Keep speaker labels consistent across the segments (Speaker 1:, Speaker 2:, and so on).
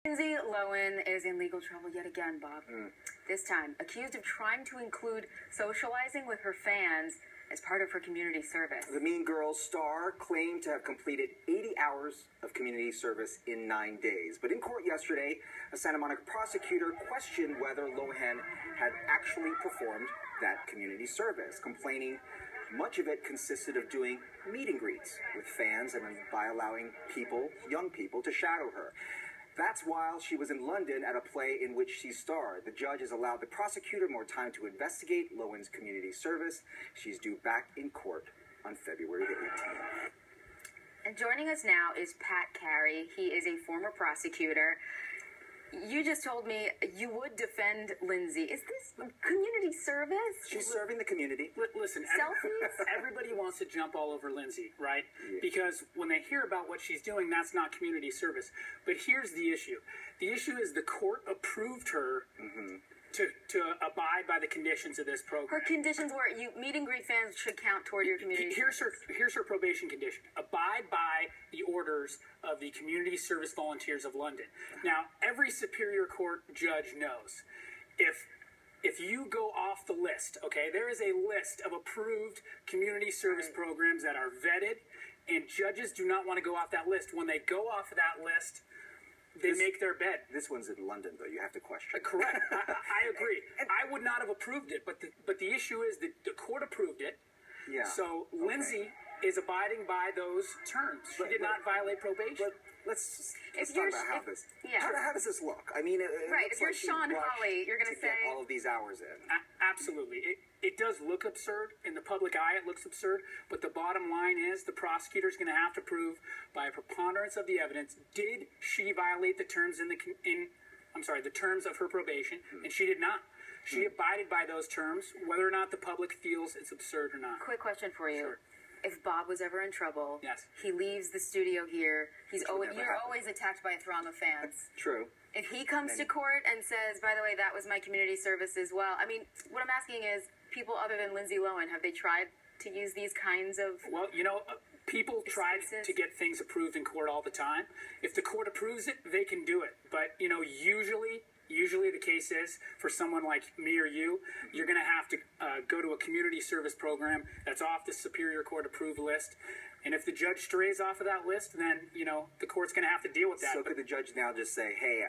Speaker 1: Lindsay Lohan is in legal trouble yet again, Bob. This time, accused of trying to include socializing with her fans as part of her community service.
Speaker 2: The Mean Girls star claimed to have completed 80 hours of community service in 9 days. But in court yesterday, a Santa Monica prosecutor questioned whether Lohan had actually performed that community service, complaining much of it consisted of doing meet and greets with fans and by allowing young people, to shadow her. That's while she was in London at a play in which she starred. The judge has allowed the prosecutor more time to investigate Lohan's community service. She's due back in court on February the 18th.
Speaker 1: And joining us now is Carey. He is a former prosecutor. You just told me you would defend Lindsay. Is this community service?
Speaker 2: She's serving the community.
Speaker 3: Listen,
Speaker 1: selfies?
Speaker 3: Everybody wants to jump all over Lindsay, right?
Speaker 2: Yeah.
Speaker 3: Because when they hear about what she's doing, that's not community service. But here's the issue. The issue is the court approved her to abide by the conditions of this program.
Speaker 1: Her conditions were meet and greet fans should count toward your community service.
Speaker 3: Here's her probation condition. Abide by the orders of the Community Service Volunteers of London. Now, every Superior Court judge knows if you go off the list, okay, there is a list of approved community service programs that are vetted, and judges do not want to go off that list. When they go off of that list, they make their bed.
Speaker 2: This one's in London, though. You have to question.
Speaker 3: Correct. I agree. I would not have approved it, but the issue is that the court approved it.
Speaker 2: Yeah.
Speaker 3: So Lindsay is abiding by those terms. She did not violate probation.
Speaker 2: But let's talk about how this.
Speaker 1: Yeah.
Speaker 2: How does this look? I mean,
Speaker 1: right. If you're Sean Hawley, you're going to say
Speaker 2: get all of these hours in.
Speaker 3: Absolutely. It does look absurd. In the public eye, it looks absurd. But the bottom line is the prosecutor's going to have to prove by a preponderance of the evidence, did she violate the terms the terms of her probation, and she did not. She abided by those terms, whether or not the public feels it's absurd or not.
Speaker 1: Quick question for you.
Speaker 3: Sure.
Speaker 1: If Bob was ever in trouble,
Speaker 3: yes,
Speaker 1: he leaves the studio here. You're always attacked by a throng of fans.
Speaker 2: True.
Speaker 1: If he comes to court and says, by the way, that was my community service as well. I mean, what I'm asking is, people other than Lindsay Lohan, have they tried to use these kinds of...
Speaker 3: Well, people try to get things approved in court all the time. If the court approves it, they can do it. But, usually the case is, for someone like me or you, you're going to have to go to a community service program that's off the Superior Court approved list. And if the judge strays off of that list, then, the court's going to have to deal with that.
Speaker 2: So could the judge now just say, hey,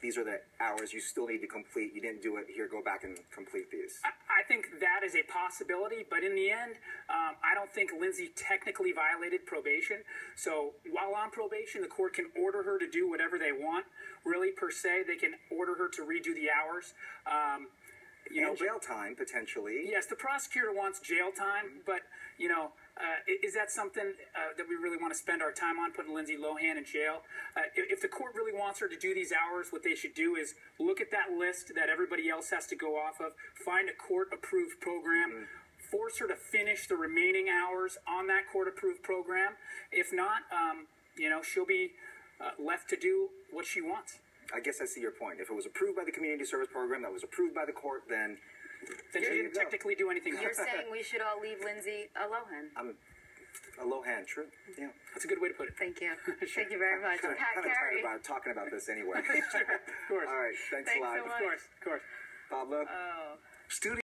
Speaker 2: these are the hours you still need to complete. You didn't do it. Here, go back and complete these.
Speaker 3: I think that is a possibility. But in the end, I don't think Lindsay technically violated probation. So while on probation, the court can order her to do whatever they want. Really, per se, they can order her to redo the hours.
Speaker 2: Jail time, potentially.
Speaker 3: Yes, the prosecutor wants jail time, but, is that something that we really want to spend our time on, putting Lindsay Lohan in jail? If the court really wants her to do these hours, what they should do is look at that list that everybody else has to go off of, find a court-approved program, force her to finish the remaining hours on that court-approved program. If not, she'll be left to do what she wants.
Speaker 2: I guess I see your point. If it was approved by the community service program, that was approved by the court, then
Speaker 3: she didn't technically do anything.
Speaker 1: You're saying we should all leave Lindsay Lohan.
Speaker 2: A Lohan, true. Yeah.
Speaker 3: That's a good way to put it.
Speaker 1: Thank you. Thank you very much.
Speaker 2: Kind of
Speaker 1: Carey.
Speaker 2: tired about talking about this anyway.
Speaker 3: Sure. Of course.
Speaker 2: All right. Thanks a lot.
Speaker 1: So much.
Speaker 3: Of course.
Speaker 2: Pablo.
Speaker 1: Oh.
Speaker 2: Studio.